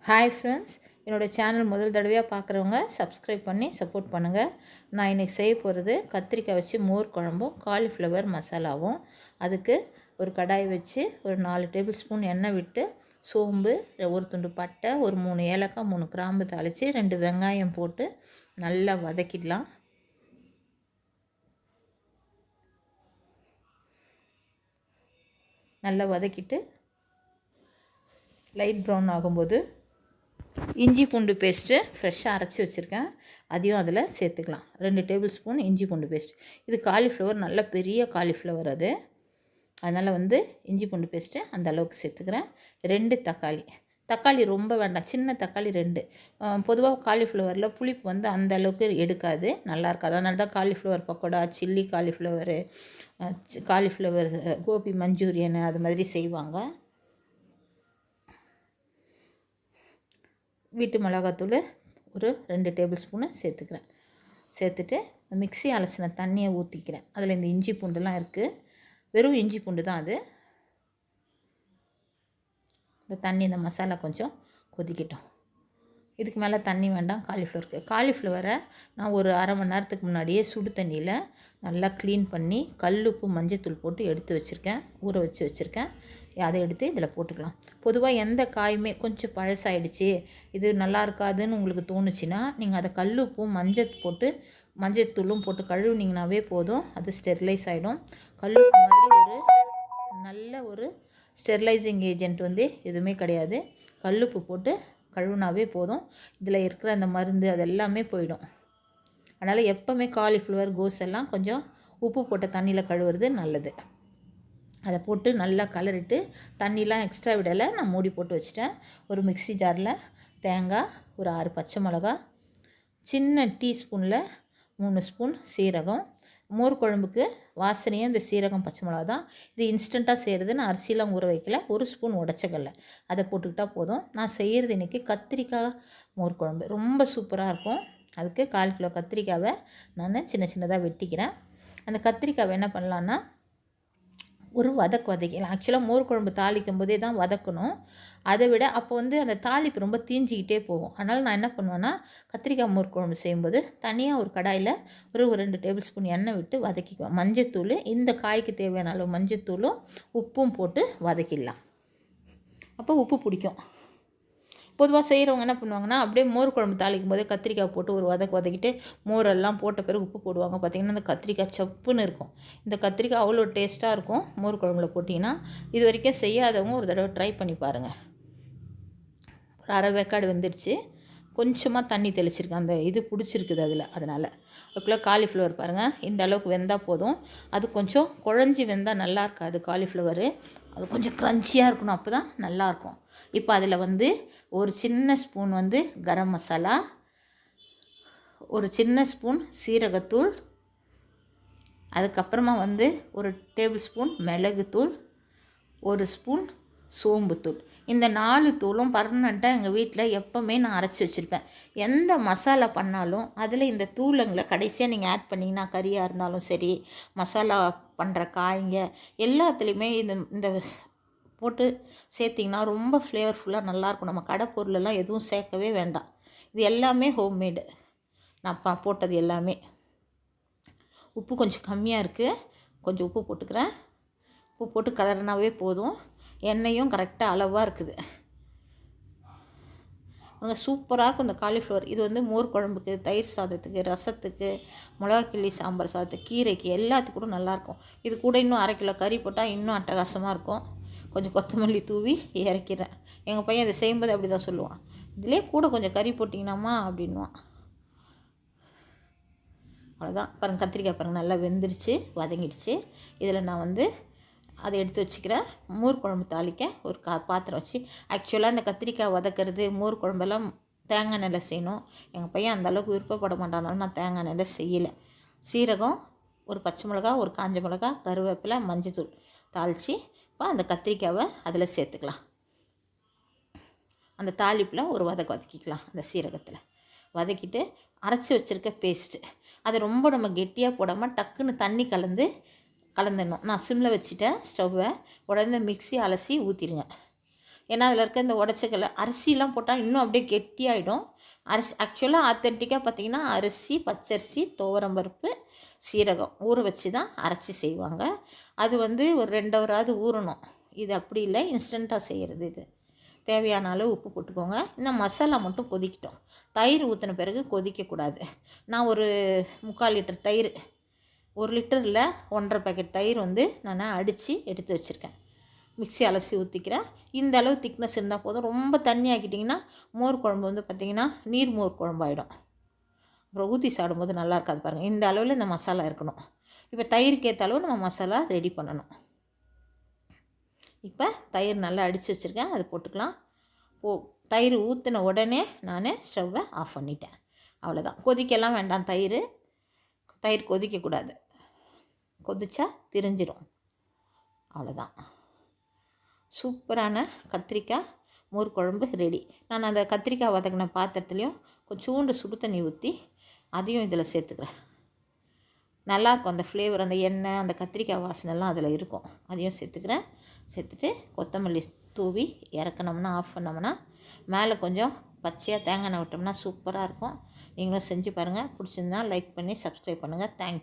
Hi friends, என்னோடய channel முதல் தடவையாக பார்க்குறவங்க சப்ஸ்கிரைப் பண்ணி சப்போர்ட் பண்ணுங்கள். நான் இன்றைக்கி செய்ய போகிறது கத்திரிக்காய் வச்சு மோர் குழம்பும் காலிஃப்ளவர் மசாலாவும். அதுக்கு ஒரு கடாய் வச்சு ஒரு 4 டேபிள் ஸ்பூன் எண்ணெய் விட்டு சோம்பு, ஒரு துண்டு பட்டை, ஒரு 3 ஏலக்காய், 3 கிராம்பு தாளித்து 2 வெங்காயம் போட்டு நல்லா வதக்கிடலாம். நல்லா வதக்கிட்டு லைட் ப்ரௌன் ஆகும்போது இஞ்சி பூண்டு பேஸ்ட்டு ஃப்ரெஷ்ஷாக அரைச்சி வச்சுருக்கேன், அதையும் அதில் சேர்த்துக்கலாம். 2 டேபிள் ஸ்பூன் இஞ்சி பூண்டு பேஸ்ட். இது காலிஃப்ளவர், நல்ல பெரிய காலிஃப்ளவர் அது, அதனால் இஞ்சி பூண்டு பேஸ்ட்டு அந்த அளவுக்கு சேர்த்துக்கிறேன். 2 தக்காளி ரொம்ப வேண்டாம், சின்ன தக்காளி 2. பொதுவாக காலிஃப்ளவரில் புளிப்பு அந்த அளவுக்கு எடுக்காது, நல்லா இருக்காது. அதனால தான் cauliflower pakoda, chilli cauliflower, cauliflower gobi Manchurian அது மாதிரி செய்வாங்க. வீட்டு மிளகாத்தூள் ஒரு 2 டேபிள் ஸ்பூனு சேர்த்துக்கிறேன். சேர்த்துட்டு மிக்ஸி அலசின தண்ணியை ஊற்றிக்கிறேன். அதில் இந்த இஞ்சி பூண்டுலாம் இருக்குது, வெறும் இஞ்சி பூண்டு தான் அது. இந்த தண்ணி, இந்த மசாலா கொஞ்சம் கொதிக்கட்டும். இதுக்கு மேலே தண்ணி வேண்டாம் காலிஃப்ளவரை நான் ஒரு அரை மணி நேரத்துக்கு முன்னாடியே சுடு தண்ணியில் நல்லா க்ளீன் பண்ணி கல்லுப்பு மஞ்சத்தூள் போட்டு எடுத்து வச்சுருக்கேன், ஊற வச்சு வச்சுருக்கேன். அதை எடுத்து இதில் போட்டுக்கலாம். பொதுவாக எந்த காயுமே கொஞ்சம் பழசாயிடுச்சு, இது நல்லா இருக்காதுன்னு உங்களுக்கு தோணுச்சுன்னா நீங்கள் அதை கல்லுப்பும் மஞ்சத்தூளும் போட்டு கழுவுனிங்கனாவே போதும், அது ஸ்டெரிலைஸ் ஆகிடும். கல்லுப்பு மாதிரி நல்ல ஒரு ஸ்டெரிலைசிங் ஏஜென்ட் எதுவுமே கிடையாது. கல்லுப்பு போட்டு கழுவுனாவே போதும், இதில் இருக்கிற அந்த மருந்து அது எல்லாமே போயிடும். அதனால் எப்போவுமே காலிஃப்ளவர், கோஸ் எல்லாம் கொஞ்சம் உப்பு போட்ட தண்ணியில் கழுவுறது நல்லது. அதை போட்டு நல்லா கலரிட்டு, தண்ணிலாம் எக்ஸ்ட்ரா விடலை, நான் மூடி போட்டு வச்சுட்டேன். ஒரு மிக்ஸி ஜாரில் தேங்காய், ஒரு 6 பச்சை மிளகா, சின்ன டீஸ்பூனில் 3 ஸ்பூன் சீரகம். மோர் குழம்புக்கு வாசனையே இந்த சீரகம் பச்சை மிளகா தான். இது இன்ஸ்டண்ட்டாக செய்கிறது, நான் அரிசிலாம் ஊற வைக்கல. 1 ஸ்பூன் உடச்சக்கல்ல, அதை போட்டுக்கிட்டால் போதும். நான் செய்கிறது இன்றைக்கி கத்திரிக்காய் மோர் குழம்பு, ரொம்ப சூப்பராக இருக்கும். அதுக்கு 1/4 கிலோ கத்திரிக்காவை நான் சின்ன சின்னதாக வெட்டிக்கிறேன். அந்த கத்திரிக்காவை என்ன பண்ணலான்னா ஒரு வதக்கலாம். ஆக்சுவலாக மோர் குழம்பு தாளிக்கும் போதே தான் வதக்கணும். அதை விட அப்போ அந்த தாளிப்பு ரொம்ப தீஞ்சிக்கிட்டே போகும். அதனால் நான் என்ன பண்ணுவேன்னா, கத்திரிக்காய் மோர் குழம்பு செய்யும்போது தனியாக ஒரு கடாயில் ஒரு 2 டேபிள் ஸ்பூன் எண்ணெய் விட்டு வதக்கிக்குவேன். மஞ்சத்தூள், இந்த காய்க்கு தேவையான அளவு மஞ்சத்தூளும் உப்பும் போட்டு வதக்கிடலாம். அப்போ உப்பு பிடிக்கும். பொதுவாக செய்கிறவங்க என்ன பண்ணுவாங்கன்னா, அப்படியே மோர் குழம்பு தாளிக்கும் போதே கத்திரிக்காய் போட்டு ஒரு வதக்கிட்டு மோரெல்லாம் போட்ட பிறகு உப்பு போடுவாங்க. பார்த்திங்கன்னா அந்த கத்திரிக்காய் சப்புன்னு இருக்கும். இந்த கத்திரிக்காய் அவ்வளோ டேஸ்ட்டாக இருக்கும் மோர் குழம்புல போட்டிங்கன்னா. இது வரைக்கும் செய்யாதவங்க ஒரு தடவை ட்ரை பண்ணி பாருங்கள். ஒரு அரை வேக்காடு வெந்துடுச்சு, கொஞ்சமாக தண்ணி தெளிச்சிருக்கேன், அந்த இது பிடிச்சிருக்குது அதில். அதனால் அதுக்குள்ளே காலிஃப்ளவர் பாருங்கள், இந்த அளவுக்கு வெந்தால் போதும். அது கொஞ்சம் குழஞ்சி வெந்தால் நல்லா இருக்காது காலிஃப்ளவரு, அது கொஞ்சம் க்ரன்ச்சியாக இருக்கணும், அப்போ தான் நல்லாயிருக்கும். இப்போ அதில் ஒரு சின்ன ஸ்பூன் கரம் மசாலா, ஒரு சின்ன ஸ்பூன் சீரகத்தூள், அதுக்கப்புறமா ஒரு டேபிள் ஸ்பூன் மிளகுத்தூள், ஒரு ஸ்பூன் சோம்புத்தூள். இந்த 4 தூளும் பர்மனெண்ட்டாக எங்கள் வீட்டில் எப்போவுமே நான் அரைச்சி வச்சுருப்பேன். எந்த மசாலா பண்ணாலும் அதில் இந்த தூளுங்களை கடைசியாக நீங்கள் ஆட் பண்ணிங்கன்னா, கறியாக இருந்தாலும் சரி, மசாலா பண்ணுற காய்ங்க எல்லாத்துலேயுமே இந்த போட்டு சேர்த்திங்கன்னா ரொம்ப ஃப்ளேவர்ஃபுல்லாக நல்லாயிருக்கும். நம்ம கடை பொருளெல்லாம் எதுவும் சேர்க்கவே வேண்டாம். இது எல்லாமே ஹோம்மேடு, நான் போட்டது எல்லாமே. உப்பு கொஞ்சம் கம்மியாக இருக்குது, கொஞ்சம் உப்பு போட்டுக்கிறேன். உப்பு போட்டு கலர்னாவே போதும். எண்ணெயும் கரெக்டாக அளவாக இருக்குது. சூப்பராக இருக்கும் இந்த காலிஃப்ளவர். இது மோர் குழம்புக்கு, தயிர் சாதத்துக்கு, ரசத்துக்கு, மிளகா கிள்ளி சாம்பார் சாதத்துக்கு, கீரைக்கு எல்லாத்துக்கும் நல்லாயிருக்கும். இது கூட இன்னும் 1/2 கிலோ கறி போட்டால் இன்னும் அட்டகாசமாக இருக்கும். கொஞ்சம் கொத்தமல்லி தூவி இறக்கிறேன். எங்கள் பையன் இதை செய்யும்போது அப்படி தான் சொல்லுவான், இதிலே கூட கொஞ்சம் கறி போட்டிங்கன்னாம்மா அப்படின்வான். அவ்வளோதான். பாருங்கள், கத்திரிக்காய் பாருங்கள் நல்லா வெந்துடுச்சு, வதங்கிடுச்சு. இதில் நான் அதை எடுத்து வச்சுக்கிறேன். மோர் குழம்பு தாளிக்க ஒரு பாத்திரம் வச்சு, ஆக்சுவலாக இந்த கத்திரிக்காய் வதக்கிறது மோர் குழம்பெல்லாம் தேங்காய் எண்ணெயில் செய்யணும். எங்கள் பையன் அந்தளவுக்கு விருப்பப்பட மாட்டானாலும் நான் தேங்காய் எண்ணெயில் செய்யலை. சீரகம், ஒரு பச்சை மிளகா, ஒரு காஞ்ச மிளகா, கருவேப்பிலை, மஞ்சத்தூள் தாளித்து இப்போ அந்த கத்திரிக்காவை அதில் சேர்த்துக்கலாம். அந்த தாளிப்பில் ஒரு வதக்கிக்கலாம். அந்த சீரகத்தில் வதக்கிட்டு அரைச்சி வச்சுருக்க பேஸ்ட்டு, அதை ரொம்ப நம்ம கெட்டியாக போடாமல் டக்குன்னு தண்ணி கலந்துடணும். நான் சிம்மில் வச்சுட்டேன் ஸ்டவ்வை. உடனே மிக்ஸி அலசி ஊற்றிடுங்க. ஏன்னா அதில் இருக்க இந்த உடச்சக்கல்ல அரிசிலாம் போட்டால் இன்னும் அப்படியே கெட்டியாகிடும். அரிசி ஆக்சுவலாக ஆத்தென்டிக்காக பார்த்திங்கன்னா அரிசி, பச்சரிசி, துவரம்பருப்பு, சீரகம் ஊற வச்சு தான் அரைச்சி செய்வாங்க. அது வந்து ஒரு 2 ஹவராவது ஊறணும். இது அப்படி இல்லை, இன்ஸ்டண்ட்டாக செய்கிறது இது. தேவையான அளவு உப்பு போட்டுக்கோங்க. இந்த மசாலா மட்டும் கொதிக்கட்டும். தயிர் ஊற்றின பிறகு கொதிக்கக்கூடாது. நான் ஒரு 3/4 லிட்டர் தயிர், 1 லிட்டர் இல்லை 1.5 பேக்கெட் தயிர் வந்து நான் அடித்து எடுத்து வச்சுருக்கேன். மிக்ஸி அலசி ஊற்றிக்கிறேன். இந்த அளவு திக்னஸ் இருந்தால் போதும். ரொம்ப தண்ணி ஆக்கிட்டிங்கன்னா மோர் குழம்பு வந்து பார்த்திங்கன்னா நீர் மோர் குழம்பாயிடும். அப்புறம் ஊற்றி சாப்பிடும்போது நல்லா இருக்காது பாருங்கள். இந்த அளவில் இந்த மசாலா இருக்கணும். இப்போ தயிருக்கு ஏற்ற அளவு நம்ம மசாலா ரெடி பண்ணணும். இப்போ தயிர் நல்லா அடித்து வச்சுருக்கேன், அது போட்டுக்கலாம். தயிர் ஊற்றின உடனே நான் ஸ்டவ்வை ஆஃப் பண்ணிட்டேன். அவ்வளோதான். கொதிக்கலாம் வேண்டாம். தயிர் கொதிக்கக்கூடாது. கொதிச்சா திரிஞ்சிடும். அவ்வளோதான். சூப்பரான கத்திரிக்காய் மோர் குழம்பு ரெடி. நான் அந்த கத்திரிக்காய் வதக்கின பாத்திரத்துலேயும் கொஞ்சோண்டு சுடு தண்ணி ஊற்றி அதையும் இதில் சேர்த்துக்கிறேன். நல்லாயிருக்கும் அந்த ஃப்ளேவர், அந்த எண்ணெய், அந்த கத்திரிக்காய் வாசனைலாம் அதில் இருக்கும். அதையும் சேர்த்துக்கிறேன். சேர்த்துட்டு கொத்தமல்லி தூவி இறக்கணும்னா, ஆஃப் பண்ணோம்னா, மேலே கொஞ்சம் பச்சையாக தேங்காய் எண்ணெய் விட்டோம்னா சூப்பராக இருக்கும். நீங்களும் செஞ்சு பாருங்கள். பிடிச்சிருந்தா லைக் பண்ணி சப்ஸ்கிரைப் பண்ணுங்கள். தேங்க்யூ.